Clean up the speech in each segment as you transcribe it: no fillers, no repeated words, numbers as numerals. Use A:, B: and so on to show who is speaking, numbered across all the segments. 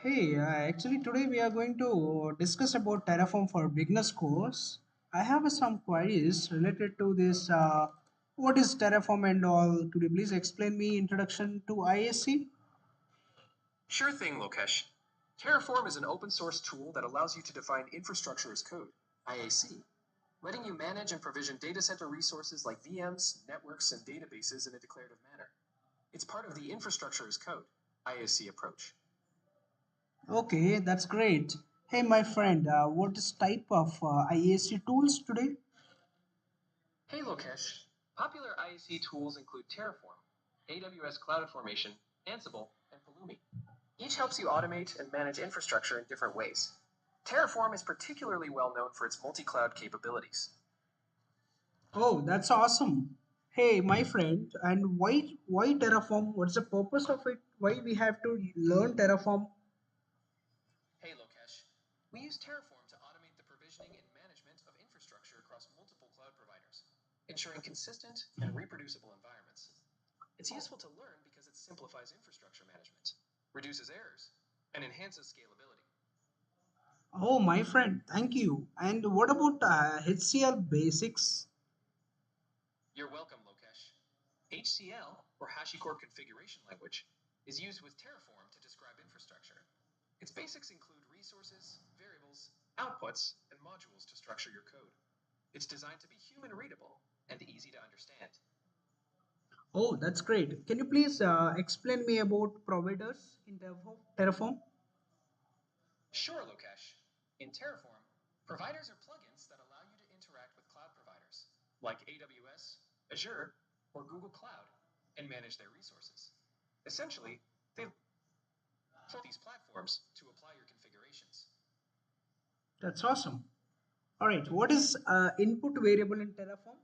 A: Hey, actually today we are going to discuss about Terraform for Beginners course. I have some queries related to this. What is Terraform and all? Could you please explain me introduction to IaC?
B: Sure thing, Lokesh. Terraform is an open source tool that allows you to define infrastructure as code, IaC, letting you manage and provision data center resources like VMs, networks, and databases in a declarative manner. It's part of the infrastructure as code, IaC approach.
A: Okay, that's great. Hey, my friend, what is type of IaC tools today?
B: Hey, Lokesh. Popular IaC tools include Terraform, AWS CloudFormation, Ansible, and Pulumi. Each helps you automate and manage infrastructure in different ways. Terraform is particularly well known for its multi-cloud capabilities.
A: Oh, that's awesome. Hey, my friend, and why Terraform? What's the purpose of it? Why we have to learn Terraform?
B: Hey, Lokesh. We use Terraform to automate the provisioning and management of infrastructure across multiple cloud providers, ensuring consistent and reproducible environments. It's useful to learn because it simplifies infrastructure management, reduces errors, and enhances scalability.
A: Oh, my friend, thank you. And what about HCL basics?
B: You're welcome, Lokesh. HCL, or HashiCorp Configuration Language, is used with Terraform to describe infrastructure. Its basics include resources, variables, outputs, and modules to structure your code. It's designed to be human readable and easy to understand.
A: Oh, that's great. Can you please explain me about providers in Terraform?
B: Sure, Lokesh. In Terraform, providers are plugins that allow you to interact with cloud providers like AWS, Azure, or Google Cloud and manage their resources. Essentially, they for these platforms to apply your configurations.
A: That's awesome. All right, what is input variable in Terraform?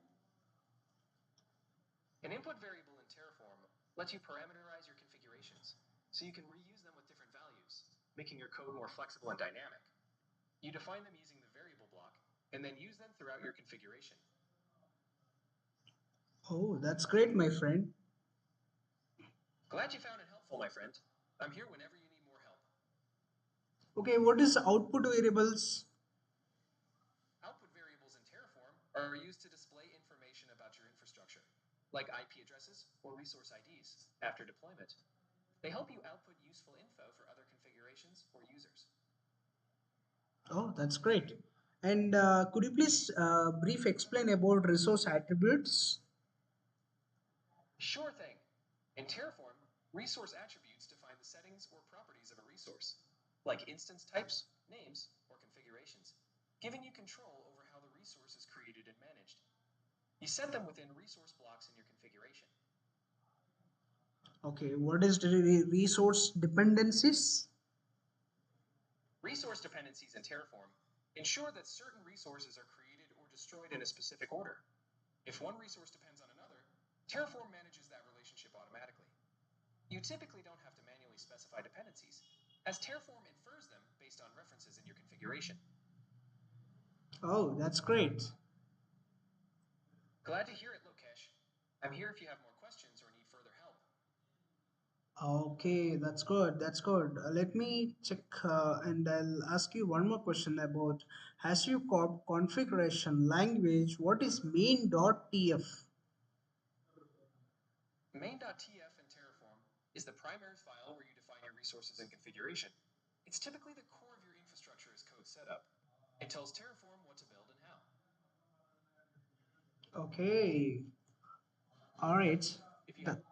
B: An input variable in Terraform lets you parameterize your configurations so you can reuse them with different values, making your code more flexible and dynamic. You define them using the variable block and then use them throughout your configuration.
A: Oh, that's great, my friend.
B: Glad you found it helpful, my friend. I'm here whenever you need more help.
A: Okay, what is output variables?
B: Output variables in Terraform are used to display information about your infrastructure, like IP addresses or resource IDs, after deployment. They help you output useful info for other configurations or users.
A: Oh, that's great. And could you please brief explain about resource attributes?
B: Sure thing. In Terraform, resource attributes define the settings or properties of a resource, like instance types, names, or configurations, giving you control over how the resource is created and managed. You set them within resource blocks in your configuration.
A: Okay, what is the resource dependencies?
B: Resource dependencies in Terraform ensure that certain resources are created or destroyed in a specific order. If one resource depends on another, Terraform manages that relationship automatically. You typically don't have to manually specify dependencies, as Terraform infers them based on references in your configuration.
A: Oh, that's great.
B: Glad to hear it, Lokesh. I'm here if you have more questions or need further help.
A: Okay, that's good. That's good. Let me check and I'll ask you one more question about HashiCorp configuration language. What is main.tf?
B: Main.tf in Terraform is the primary file where you define your resources and configuration. It's typically the core of your infrastructure as code setup. It tells Terraform what to build and how.
A: Okay, all right.
B: If you have
A: That,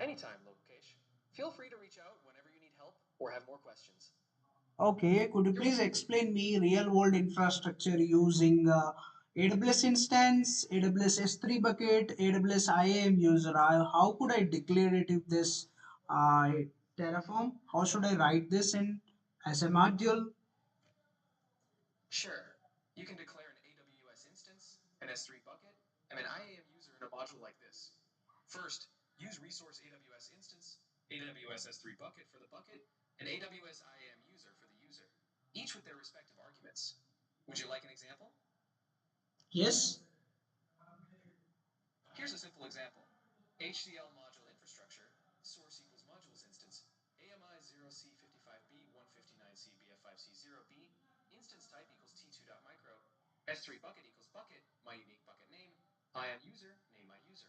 B: anytime, Lokesh, feel free to reach out whenever you need help or have more questions.
A: okay, could you
B: You're
A: please explain me real world infrastructure using AWS instance, AWS S3 bucket, AWS IAM user? How could I declare it if this uh, Terraform? How should I write this in as a module?
B: Sure. You can declare an AWS instance, an S3 bucket, and an IAM user in a module like this. First, use resource AWS instance, AWS S3 bucket for the bucket, and AWS IAM user for the user, each with their respective arguments. Would you like an example?
A: Yes.
B: Here's a simple example. HCL module infrastructure, source equals modules instance, AMI 0C C BF5C0B, instance type equals T2.micro, S3 bucket equals bucket, my unique bucket name, I am user, name my user.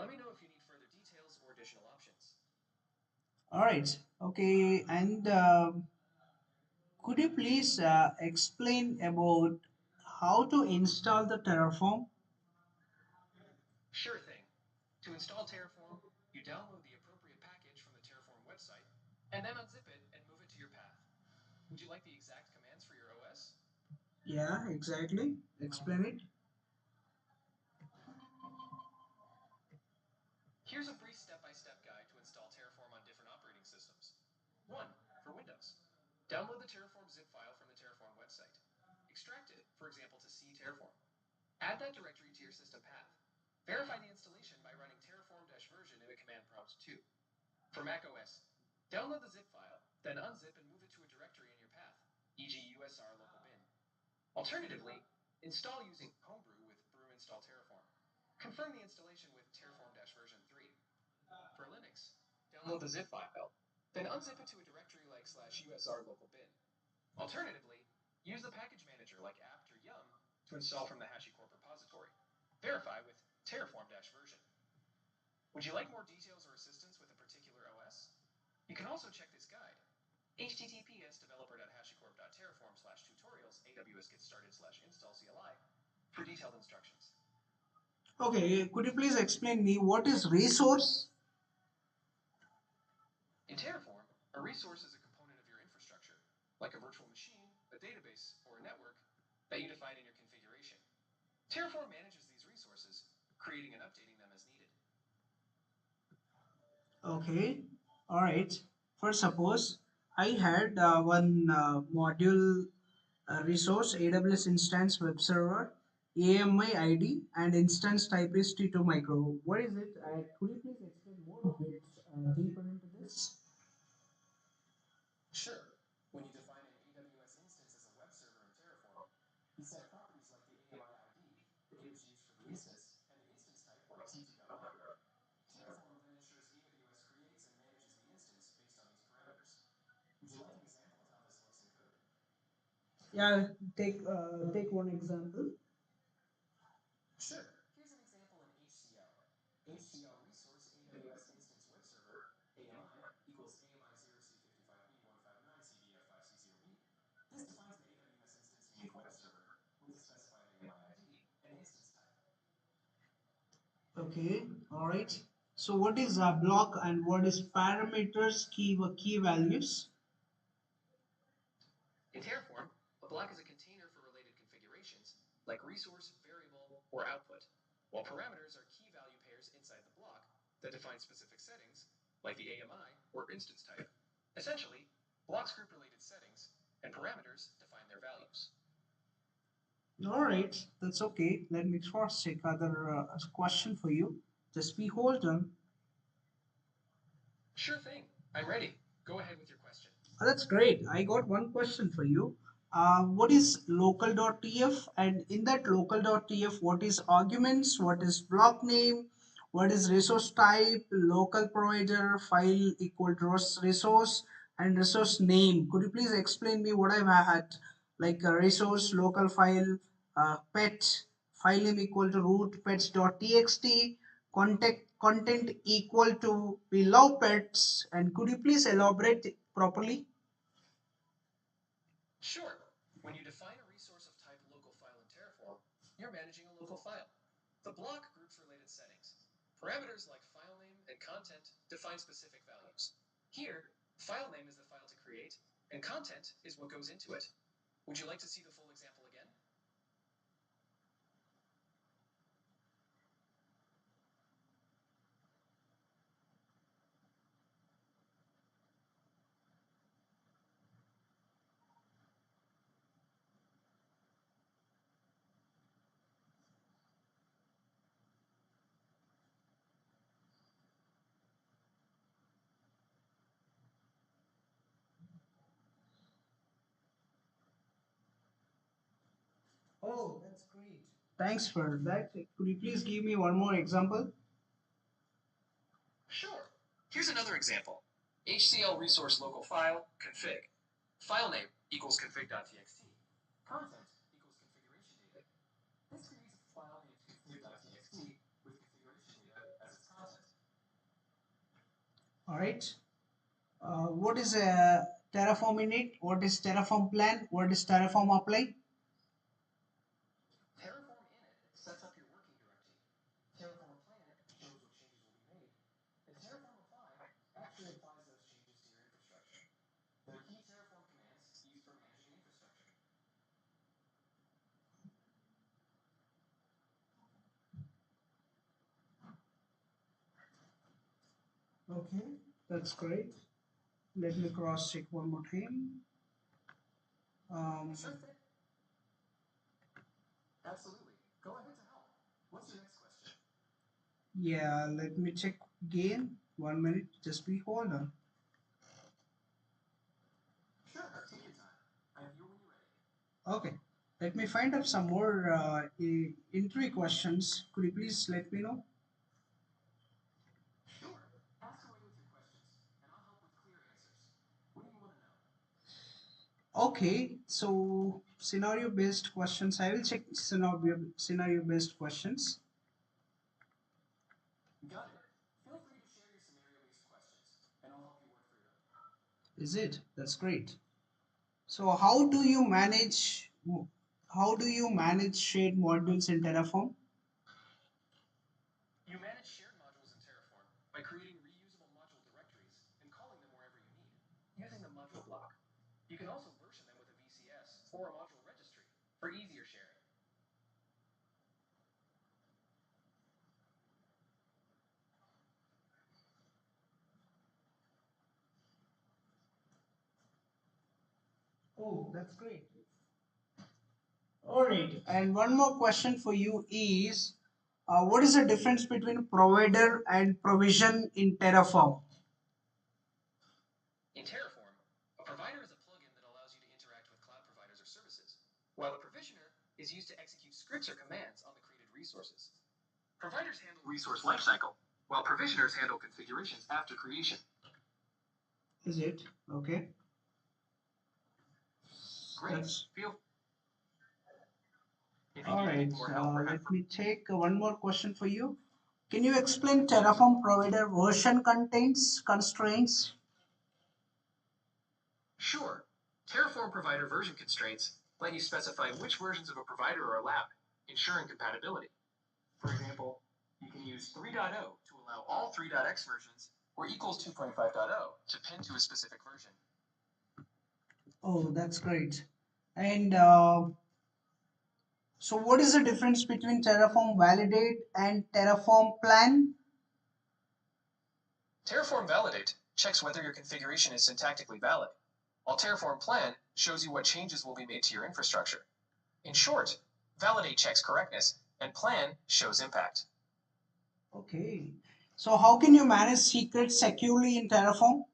B: Let me know if you need further details or additional options.
A: All right. Okay. And could you please explain about how to install the Terraform?
B: Sure thing. To install Terraform, you download the appropriate package from the Terraform website, and then unzip it and move it to your path. Would you like the exact commands for your OS?
A: Yeah, exactly. Explain it.
B: Here's a brief step-by-step guide to install Terraform on different operating systems. 1. For Windows. Download the Terraform zip file from the Terraform website. Extract it, for example, to C Terraform. Add that directory to your system path. Verify the installation by running terraform-version in the command prompt 2. For macOS, download the zip file, then unzip and move it to a directory in your path, e.g. usr local bin. Alternatively, install using Homebrew with brew install Terraform. Confirm the installation with Terraform-version 3. For Linux, download the zip file, then unzip it to a directory like /usr local bin. Alternatively, use the package manager like apt or yum to install from the HashiCorp repository. Verify with Terraform-version. Would you like more details or assistance with a particular OS? You can also check this guide, https://developer.hashicorp.terraform/tutorials AWS get started/install CLI for detailed instructions.
A: Okay, could you please explain me what is resource?
B: In Terraform, a resource is a component of your infrastructure, like a virtual machine, a database, or a network that you define in your configuration. Terraform manages these resources, creating and updating them as needed.
A: Okay, all right. For suppose I had one module resource AWS instance web server, AMI ID, and instance type is T2 micro. What is it? Could you please explain more a bit deeper into this?
B: Sure. When you define an AWS instance as a web server in Terraform, you set properties like the AMI ID, the image used for the instance, and the instance type like T2.micro. Terraform then ensures AWS creates and manages the instance based on these parameters. Would you like an example of how this looks in code?
A: Yeah, take one example.
B: Sure. Here's an example in HCL. HCL resource AWS instance web server, AMI, equals AMI0C55B159CBF5C0B. This defines an AWS instance unique web server with the specified AMI ID and instance type.
A: Okay, all right. So what is a block and what is parameters key values?
B: In Terraform, a block is a container for related configurations, like resource, variable, or output, while parameters are key value pairs inside the block that define specific settings, like the AMI or instance type. Essentially, blocks group related settings, and parameters define their values.
A: All right, that's okay. Let me first check other question for you. Just be hold on.
B: Sure thing. I'm ready. Go ahead with your question.
A: That's great. I got one question for you. What is local.tf? And in that local.tf, what is arguments? What is block name? What is resource type? Local provider file equal to resource and resource name. Could you please explain me what I've had? Like a resource, local file, pet, file name equal to root pets.txt, content equal to we love pets, and could you please elaborate properly?
B: Sure. When you define a resource of type local file in Terraform, you're managing a local file. The block groups related settings. Parameters like file name and content define specific values. Here, file name is the file to create, and content is what goes into it. Would you like to see the full example again?
A: Oh, that's great. Thanks for that. Could you please give me one more example?
B: Sure. Here's another example. HCL resource local file config. File name equals config.txt. Content equals configuration data. This creates a file named config.txt with configuration data as its content.
A: All right. What is Terraform init? What is Terraform plan? What is Terraform apply?
B: Terraform init sets up your working directory. Terraform plan shows what changes will be made. And Terraform apply actually applies those changes to your infrastructure. They're key Terraform commands used for managing infrastructure.
A: Okay, that's great. Let me cross check one more time.
B: Sure thing. Absolutely. Go ahead to help. What's your next question?
A: Yeah, let me check again. 1 minute, just be hold on.
B: Sure, take your time. I'm here when you're ready.
A: Okay, let me find out some more entry questions. Could you please let me know?
B: Sure. Ask away with your questions, and I'll help with clear answers. What do you want to know?
A: Okay, so scenario based questions. I will check scenario based questions.
B: Got it. Feel free to share your scenario-based questions, and I'll help you work through them.
A: Is it? That's great. So how do you manage shared modules in Terraform?
B: You manage shared modules in Terraform by creating reusable module directories and calling them wherever you need, using the module block. You can also version them with a VCS or a module registry for easier sharing.
A: Oh, that's great. All right, and one more question for you is, what is the difference between provider and provision in Terraform?
B: In Terraform, a provider is a plugin that allows you to interact with cloud providers or services, while a provisioner is used to execute scripts or commands on the created resources. Providers handle resource lifecycle, while provisioners handle configurations after creation.
A: Is it? Okay.
B: Great.
A: That's
B: Feel if you
A: all
B: need any
A: right.
B: more help,
A: Let me take one more question for you. Can you explain Terraform provider version contains constraints?
B: Sure. Terraform provider version constraints let you specify which versions of a provider are allowed, ensuring compatibility. For example, you can use 3.0 to allow all 3.x versions or equals 2.5.0 to pin to a specific version.
A: Oh, that's great. And so what is the difference between Terraform validate and Terraform plan?
B: Terraform validate checks whether your configuration is syntactically valid, while Terraform plan shows you what changes will be made to your infrastructure. In short, validate checks correctness and plan shows impact.
A: Okay. So how can you manage secrets securely in Terraform?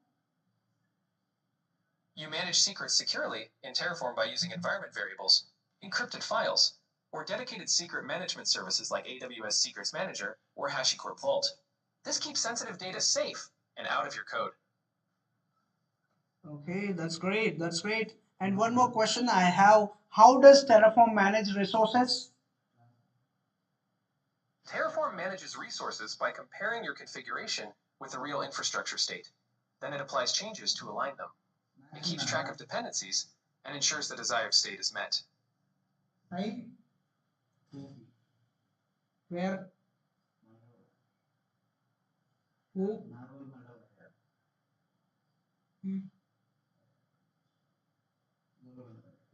B: You manage secrets securely in Terraform by using environment variables, encrypted files, or dedicated secret management services like AWS Secrets Manager or HashiCorp Vault. This keeps sensitive data safe and out of your code.
A: Okay, that's great. That's great. And one more question I have. How does Terraform manage resources?
B: Terraform manages resources by comparing your configuration with the real infrastructure state. Then it applies changes to align them. It keeps track of dependencies and ensures the desired state is met.
A: Right? Where? Who? Hmm.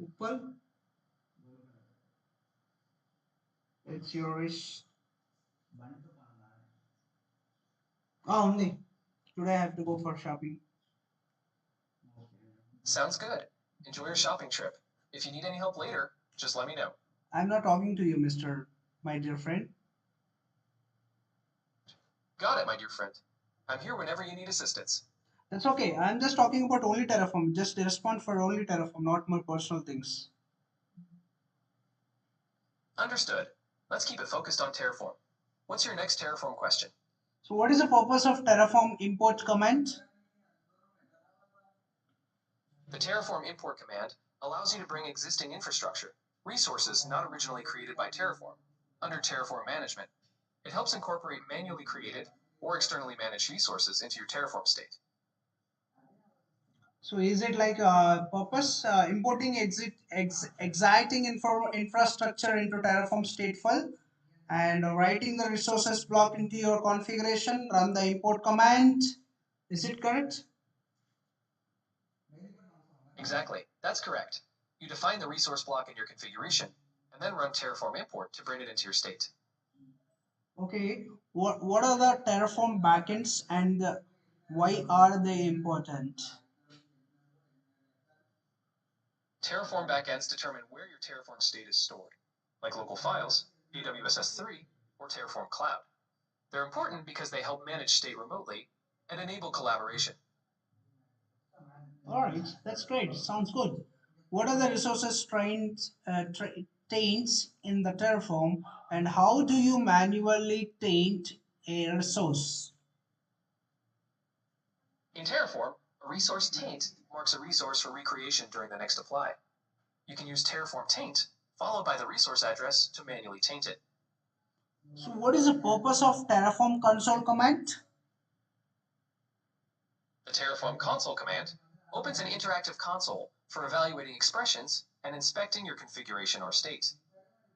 A: Uppal? It's your wish. Oh, only. Today I have to go for shopping.
B: Sounds good. Enjoy your shopping trip. If you need any help later, just let me know.
A: I'm not talking to you, Mr. My dear friend.
B: Got it, my dear friend. I'm here whenever you need assistance.
A: That's okay. I'm just talking about only Terraform. Just respond for only Terraform, not my personal things.
B: Understood. Let's keep it focused on Terraform. What's your next Terraform question?
A: So what is the purpose of Terraform import command?
B: The Terraform import command allows you to bring existing infrastructure, resources not originally created by Terraform, under Terraform management. It helps incorporate manually created or externally managed resources into your Terraform state.
A: So is it like purpose importing exciting infrastructure into Terraform stateful and writing the resources block into your configuration, run the import command. Is it correct?
B: Exactly, that's correct. You define the resource block in your configuration, and then run Terraform import to bring it into your state.
A: Okay. What are the Terraform backends and why are they important?
B: Terraform backends determine where your Terraform state is stored, like local files, AWS S3, or Terraform Cloud. They're important because they help manage state remotely and enable collaboration.
A: All right, that's great. Sounds good. What are the resources taints in the Terraform, and how do you manually taint a resource?
B: In Terraform, a resource taint marks a resource for recreation during the next apply. You can use Terraform taint, followed by the resource address to manually taint it.
A: So, what is the purpose of Terraform console command?
B: The Terraform console command opens an interactive console for evaluating expressions and inspecting your configuration or state.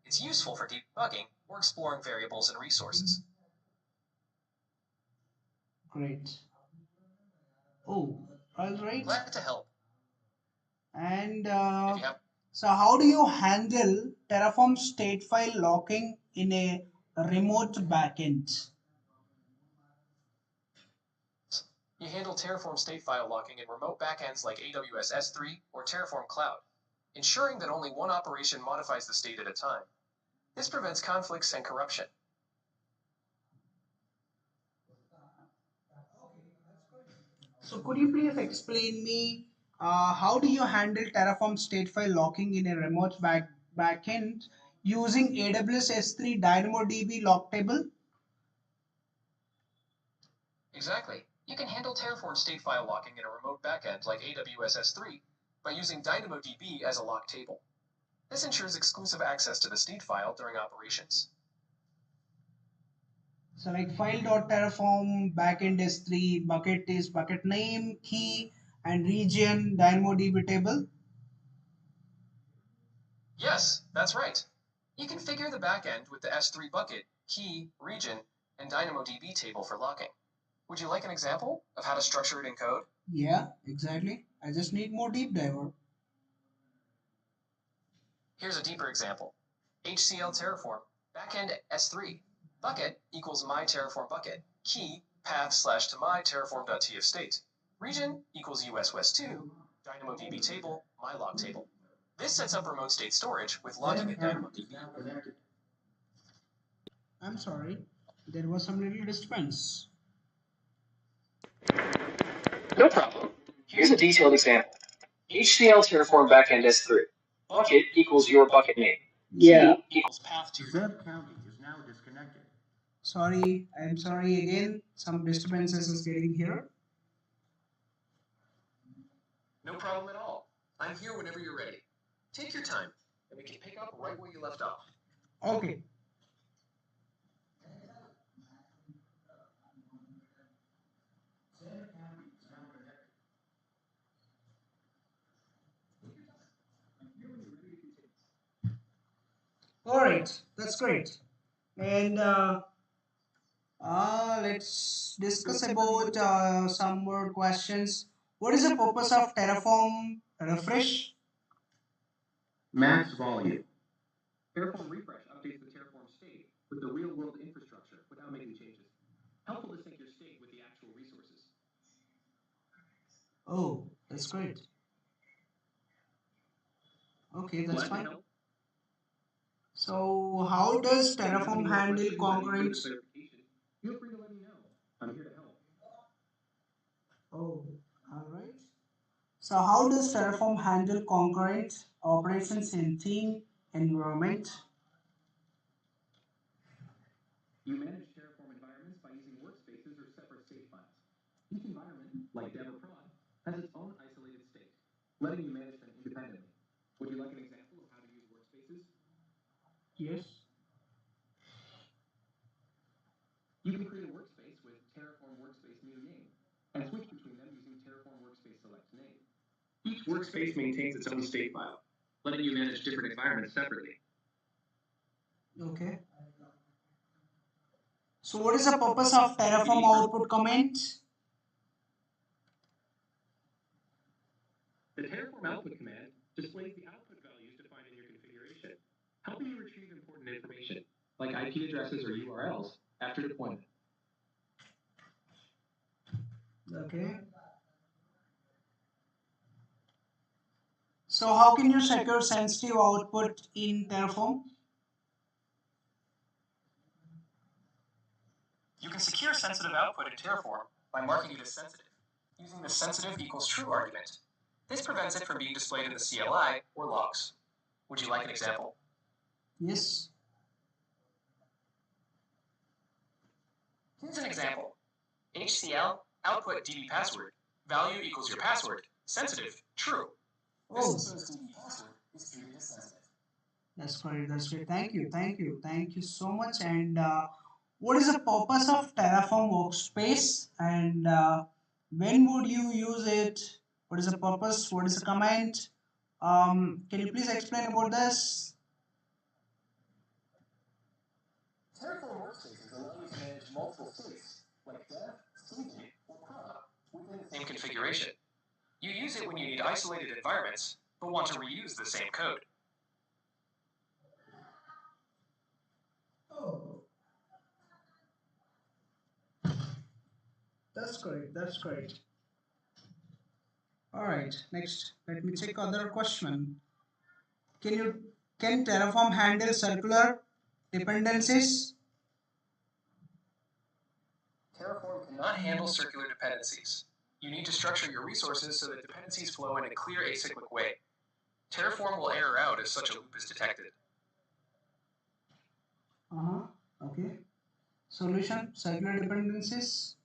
B: It's useful for debugging or exploring variables and resources.
A: Great. Oh, all right.
B: Glad to help.
A: And
B: If you have
A: so, how do you handle Terraform state file locking in a remote backend?
B: you handle Terraform state file locking in remote backends like AWS S3 or Terraform Cloud, ensuring that only one operation modifies the state at a time. This prevents conflicts and corruption.
A: So could you please explain me how do you handle Terraform state file locking in a remote backend using AWS S3 DynamoDB lock table?
B: Exactly. You can handle Terraform state file locking in a remote backend like AWS S3 by using DynamoDB as a lock table. This ensures exclusive access to the state file during operations.
A: So like file.terraform backend S3 bucket is bucket name, key, and region DynamoDB table.
B: Yes, that's right. You configure the backend with the S3 bucket, key, region, and DynamoDB table for locking. Would you like an example of how to structure it in code?
A: Yeah, exactly. I just need more deep diver.
B: Here's a deeper example. HCL Terraform, backend S3, bucket equals my Terraform bucket, key, path slash to my Terraform.tf state, region equals US West 2, DynamoDB table, my log table. This sets up remote state storage with logging in DynamoDB.
A: I'm sorry, there was some little disturbance.
B: No problem. Here's a detailed example. HCL Terraform backend S3. Bucket equals your bucket name.
A: Yeah.
B: Key equals path to your
A: Sorry, I'm sorry again. Some disturbances is getting here.
B: No problem at all. I'm here whenever you're ready. Take your time, and we can pick up right where you left off.
A: Okay. All right, that's great. And let's discuss about some more questions. What is the purpose of Terraform refresh?
B: Max volume. Terraform refresh updates the Terraform state with the real world infrastructure without making changes. Helpful to sync your state with the actual resources.
A: Oh, that's great. Okay, that's
B: Glad to
A: fine.
B: help.
A: So, how does
B: If you have any
A: Terraform
B: more
A: handle
B: questions that need further
A: concurrent?
B: clarification, feel free to let me know. I'm here to help.
A: Oh, all right. So, how does Terraform handle concurrent operations in team environment?
B: You manage Terraform environments by using workspaces or separate state files. Each environment, like DevOps has its own isolated state. letting you manage them independently. Would you like an example of how to use workspaces?
A: Yes.
B: You can create a workspace with Terraform Workspace new name and switch between them using Terraform Workspace select name. Each workspace maintains its own state file, letting you manage different environments separately.
A: Okay. So what is the purpose of Terraform output commands?
B: The Terraform output command displays the output values defined in your configuration, helping you retrieve important information, like IP addresses or URLs, after deployment.
A: Okay. So how can you secure sensitive output in Terraform?
B: You can secure sensitive output in Terraform by marking it as sensitive, using the sensitive equals true argument. This prevents it from being displayed in the CLI or logs. Would you like an example?
A: Yes.
B: Here's an example. HCL, output DB password, value equals your password, sensitive, true. This
A: Oh,
B: assumes DB password is treated as sensitive.
A: that's great. That's great. Thank you. Thank you. Thank you so much. And what is the purpose of Terraform Workspace? And when would you use it? What is the purpose? What is the command? Can you please explain about this?
B: Terraform workspaces allow you to manage multiple states, like dev, staging, or prod, within the same configuration. You use it when you need isolated environments, but want to reuse the same code.
A: Oh, that's great. That's great. All right. Next, let me check other question. Can Terraform handle circular dependencies?
B: Terraform cannot handle circular dependencies. You need to structure your resources so that dependencies flow in a clear acyclic way. Terraform will error out if such a loop is detected.
A: Okay. Solution: circular dependencies.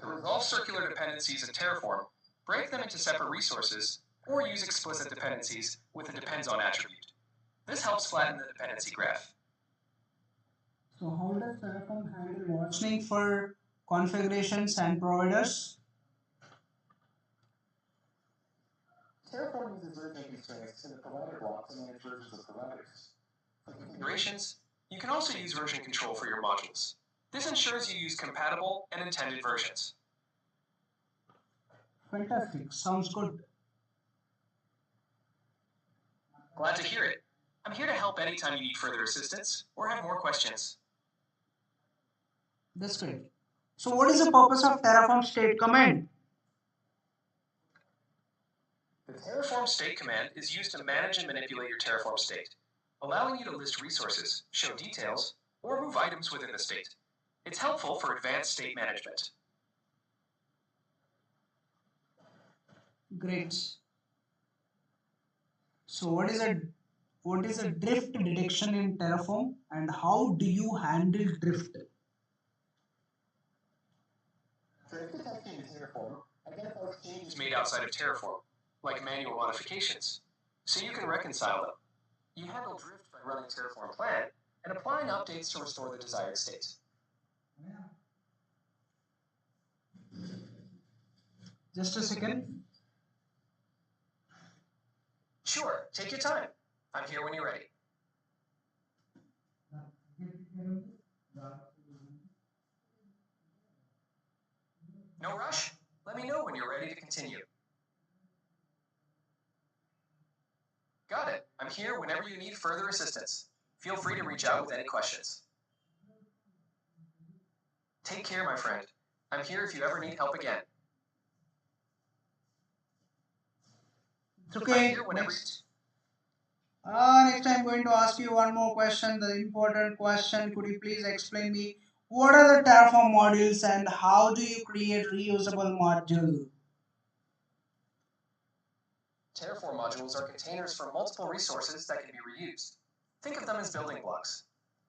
B: To resolve circular dependencies in Terraform, break them into separate resources, or use explicit dependencies with a depends on attribute. This helps flatten the dependency graph.
A: So how does Terraform handle versioning for configurations and providers?
B: Terraform uses version constraints in the provider blocks to manage versions of providers. For configurations, you can also use version control for your modules. This ensures you use compatible and intended versions.
A: Fantastic. Sounds good.
B: Glad to hear it. I'm here to help anytime you need further assistance or have more questions.
A: That's great. So what is the purpose of Terraform state command?
B: The Terraform state command is used to manage and manipulate your Terraform state, allowing you to list resources, show details, or move items within the state. It's helpful for advanced state management.
A: Great. So what is a drift detection in Terraform, and how do you handle drift?
B: Drift detection in Terraform identifies changes made outside of Terraform, like manual modifications, so you can reconcile them. You handle drift by running Terraform plan and applying updates to restore the desired state.
A: Just a second.
B: Sure, take your time. I'm here when you're ready. No rush. Let me know when you're ready to continue. Got it. I'm here whenever you need further assistance. Feel free to reach out with any questions. Take care, my friend. I'm here if you ever need help again.
A: It's okay. Next I'm going to ask you one more question, the important question. Could you please explain me what are the Terraform modules and how do you create reusable module?
B: Terraform modules are containers for multiple resources that can be reused. Think of them as building blocks.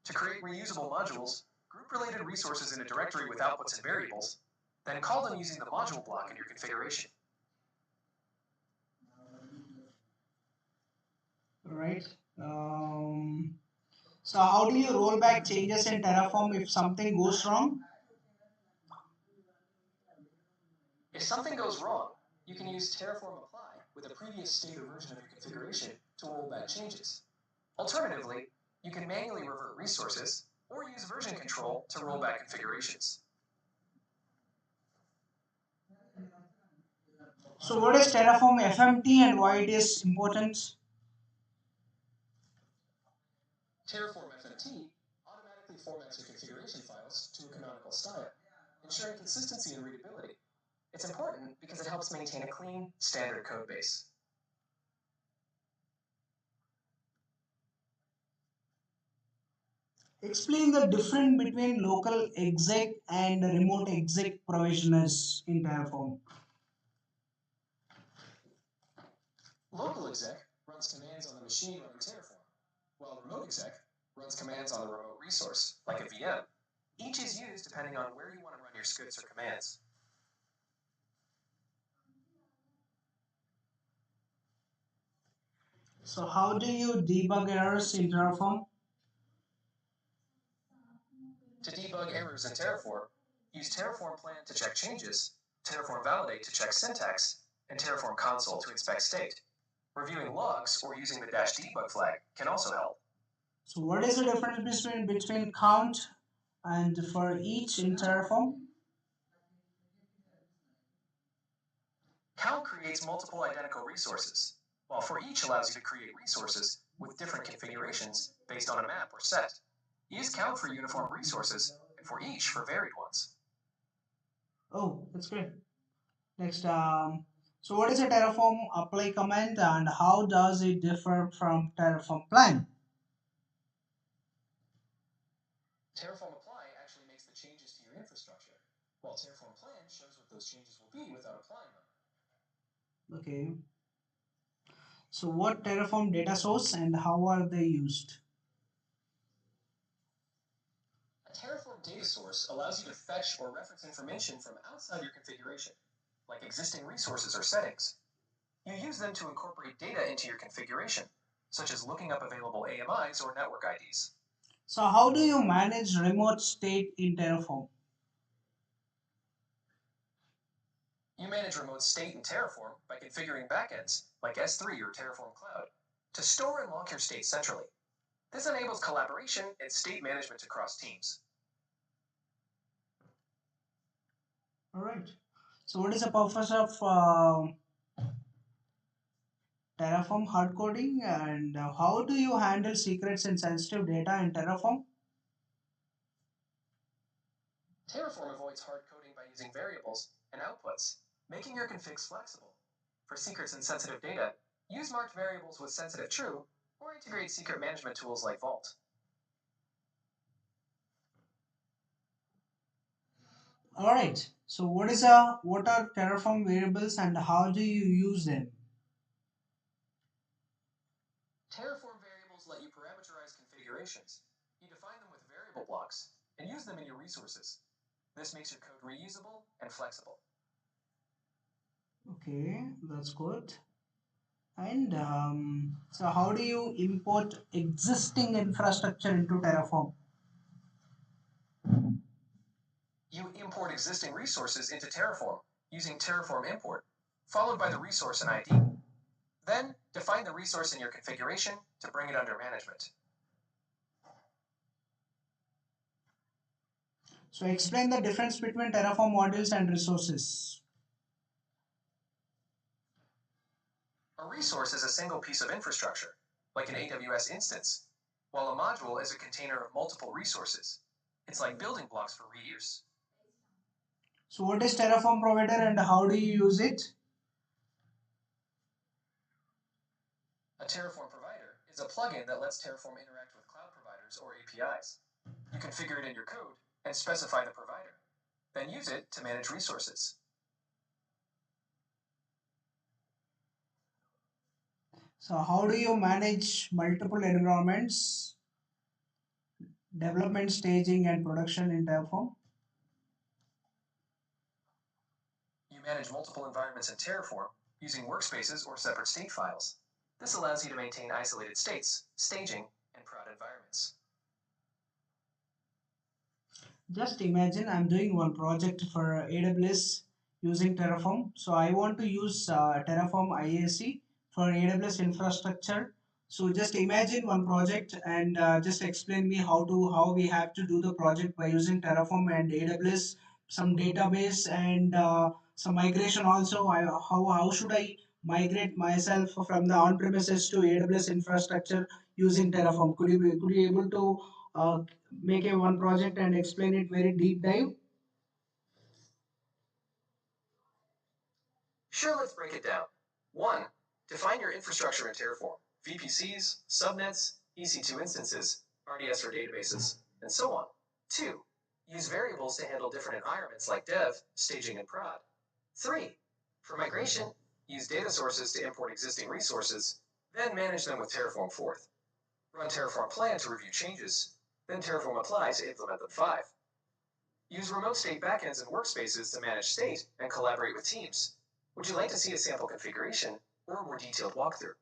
B: To create reusable modules, group related resources in a directory with outputs and variables, then call them using the module block in your configuration.
A: Right. Um, so how do you roll back changes in Terraform if something goes wrong?
B: If something goes wrong, you can use Terraform Apply with a previous state or version of your configuration to roll back changes. Alternatively, you can manually revert resources or use version control to roll back configurations.
A: So what is Terraform FMT and why it is important?
B: Terraform FMT automatically formats your configuration files to a canonical style, ensuring consistency and readability. It's important because it helps maintain a clean, standard code base.
A: Explain the difference between local exec and remote exec provisioners in Terraform.
B: Local exec runs commands on the machine running Terraform, while remote exec runs commands on a remote resource, like a VM. Each is used depending on where you want to run your scripts or commands.
A: So how do you debug errors in Terraform?
B: To debug errors in Terraform, use Terraform Plan to check changes, Terraform Validate to check syntax, and Terraform Console to inspect state. Reviewing logs or using the -debug flag can also help.
A: So what is the difference between count and for each in Terraform?
B: Count creates multiple identical resources, while for each allows you to create resources with different configurations based on a map or set. Use count for uniform resources and for each for varied ones.
A: Oh, that's great. Next, so what is a Terraform apply command and how does it differ from Terraform plan?
B: Terraform Apply actually makes the changes to your infrastructure, while Terraform Plan shows what those changes will be without applying them.
A: Okay. So what Terraform data source and how are they used?
B: A Terraform data source allows you to fetch or reference information from outside your configuration, like existing resources or settings. You use them to incorporate data into your configuration, such as looking up available AMIs or network IDs.
A: So how do you manage remote state in Terraform?
B: You manage remote state in Terraform by configuring backends, like S3 or Terraform Cloud, to store and lock your state centrally. This enables collaboration and state management across teams.
A: All right. So what is the purpose of Terraform hard coding and how do you handle secrets and sensitive data in Terraform?
B: Terraform avoids hard coding by using variables and outputs, making your configs flexible. For secrets and sensitive data, use marked variables with sensitive true, or integrate secret management tools like Vault.
A: All right. So what are Terraform variables and how do you use them?
B: Terraform variables let you parameterize configurations. You define them with variable blocks and use them in your resources. This makes your code reusable and flexible.
A: Okay, that's good. And so how do you import existing infrastructure into Terraform?
B: You import existing resources into Terraform using Terraform import, followed by the resource and ID. Then, define the resource in your configuration to bring it under management.
A: So explain the difference between Terraform modules and resources.
B: A resource is a single piece of infrastructure, like an AWS instance, while a module is a container of multiple resources. It's like building blocks for reuse.
A: So what is Terraform provider and how do you use it?
B: A Terraform provider is a plugin that lets Terraform interact with cloud providers or APIs. You configure it in your code and specify the provider, then use it to manage resources.
A: So how do you manage multiple environments, development, staging, and production in Terraform?
B: You manage multiple environments in Terraform using workspaces or separate state files. This allows you to maintain isolated states, staging, and prod environments.
A: Just imagine I'm doing one project for AWS using Terraform. So I want to use Terraform IaC for AWS infrastructure. So just imagine one project and just explain me how we have to do the project by using Terraform and AWS, some database and some migration also. How should I migrate myself from the on-premises to AWS infrastructure using Terraform? Could you able to make a one project and explain it very deep dive?
B: Sure, let's break it down. 1. Define your infrastructure in Terraform: VPCs, subnets, EC2 instances, RDS or databases, and so on. 2. Use variables to handle different environments like dev, staging, and prod. 3. For migration, use data sources to import existing resources, then manage them with Terraform 4th. Run Terraform plan to review changes, then Terraform apply to implement them 5. Use remote state backends and workspaces to manage state and collaborate with teams. Would you like to see a sample configuration or a more detailed walkthrough?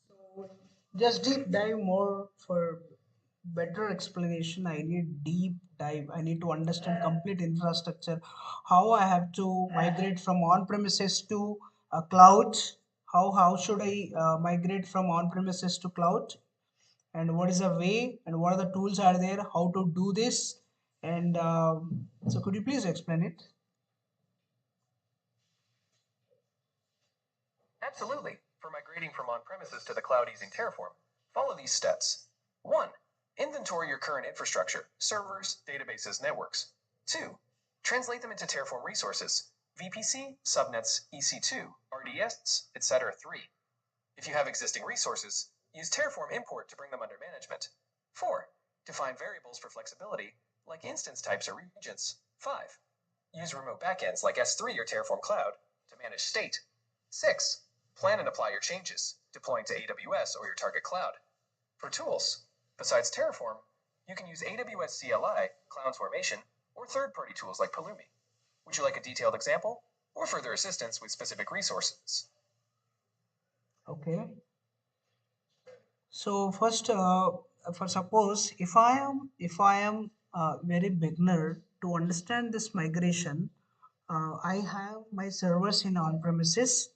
A: So just deep dive more for better explanation. I need deep dive. I need to understand complete infrastructure. How I have to migrate from on premises to cloud. How should I migrate from on premises to cloud? And what is the way? And what are the tools are there? How to do this? And so could you please explain it?
B: Absolutely. For migrating from on-premises to the cloud using Terraform, follow these steps. 1. Inventory your current infrastructure: servers, databases, networks. 2. Translate them into Terraform resources: VPC, subnets, EC2, RDS, etc. 3. If you have existing resources, use Terraform import to bring them under management. 4. Define variables for flexibility, like instance types or regions. 5. Use remote backends like S3 or Terraform Cloud to manage state. 6. Plan and apply your changes, deploying to AWS or your target cloud. For tools, besides Terraform, you can use AWS CLI, CloudFormation, or third-party tools like Pulumi. Would you like a detailed example or further assistance with specific resources?
A: Okay. So first, for suppose if I am very beginner to understand this migration, I have my servers in on premises.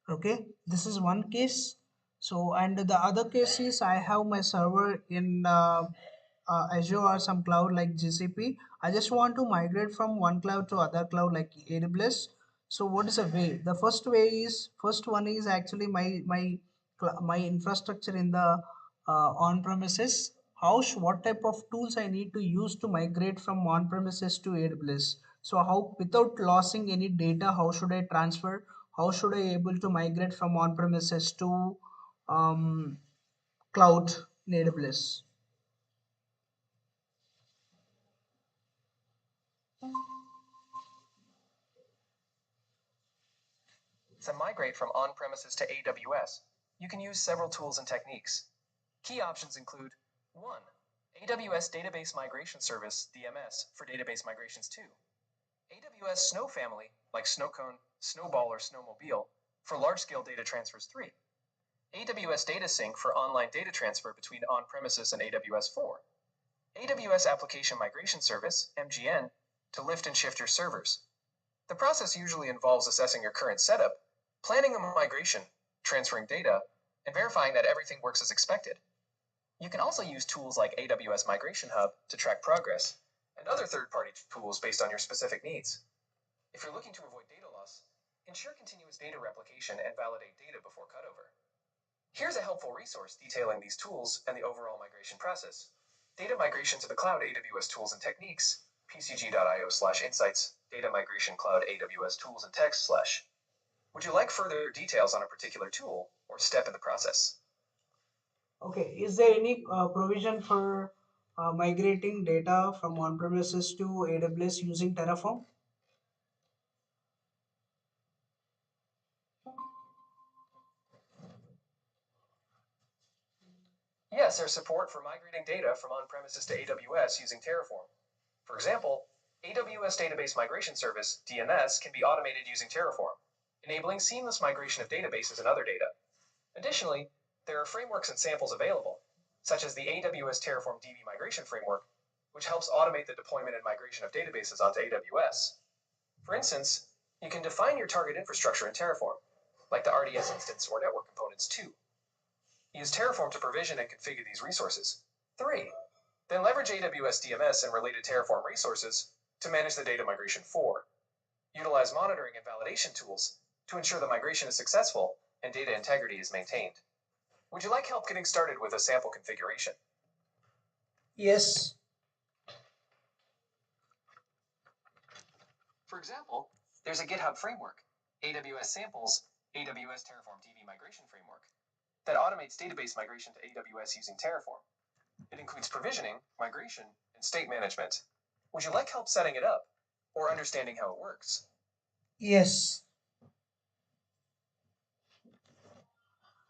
A: Okay, this is one case. So and the other case is I have my server in Azure or some cloud like GCP. I just want to migrate from one cloud to other cloud like AWS. So what is the way? The first one is actually my infrastructure in the on premises. What type of tools I need to use to migrate from on premises to AWS? So how without losing any data, how should I transfer? How should I able to migrate from on premises to um, cloud in AWS?
B: To migrate from on-premises to AWS, you can use several tools and techniques. Key options include: 1. AWS Database Migration Service, DMS, for database migrations. 2. AWS Snow Family, like Snowcone, Snowball, or Snowmobile, for large-scale data transfers. 3. AWS Data Sync for online data transfer between on-premises and AWS. 4. AWS Application Migration Service, MGN, to lift and shift your servers. The process usually involves assessing your current setup, planning a migration, transferring data, and verifying that everything works as expected. You can also use tools like AWS Migration Hub to track progress, and other third-party tools based on your specific needs. If you're looking to avoid data loss, ensure continuous data replication and validate data before cutover. Here's a helpful resource detailing these tools and the overall migration process: Data Migration to the Cloud AWS Tools and Techniques, pcg.io/insights, Data Migration Cloud AWS Tools and Text/. Would you like further details on a particular tool or step in the process?
A: Okay, is there any provision for migrating data from on premises to AWS using Terraform?
B: Yes, there's support for migrating data from on-premises to AWS using Terraform. For example, AWS Database Migration Service, DMS, can be automated using Terraform, enabling seamless migration of databases and other data. Additionally, there are frameworks and samples available, such as the AWS Terraform DB Migration Framework, which helps automate the deployment and migration of databases onto AWS. For instance, you can define your target infrastructure in Terraform, like the RDS instance or network components 2. Use Terraform to provision and configure these resources. 3. Then leverage AWS DMS and related Terraform resources to manage the data migration. 4. Utilize monitoring and validation tools to ensure the migration is successful and data integrity is maintained. Would you like help getting started with a sample configuration?
A: Yes.
B: For example, there's a GitHub framework, AWS Samples, AWS Terraform DB Migration Framework, that automates database migration to AWS using Terraform. It includes provisioning, migration, and state management. Would you like help setting it up or understanding how it works?
A: Yes.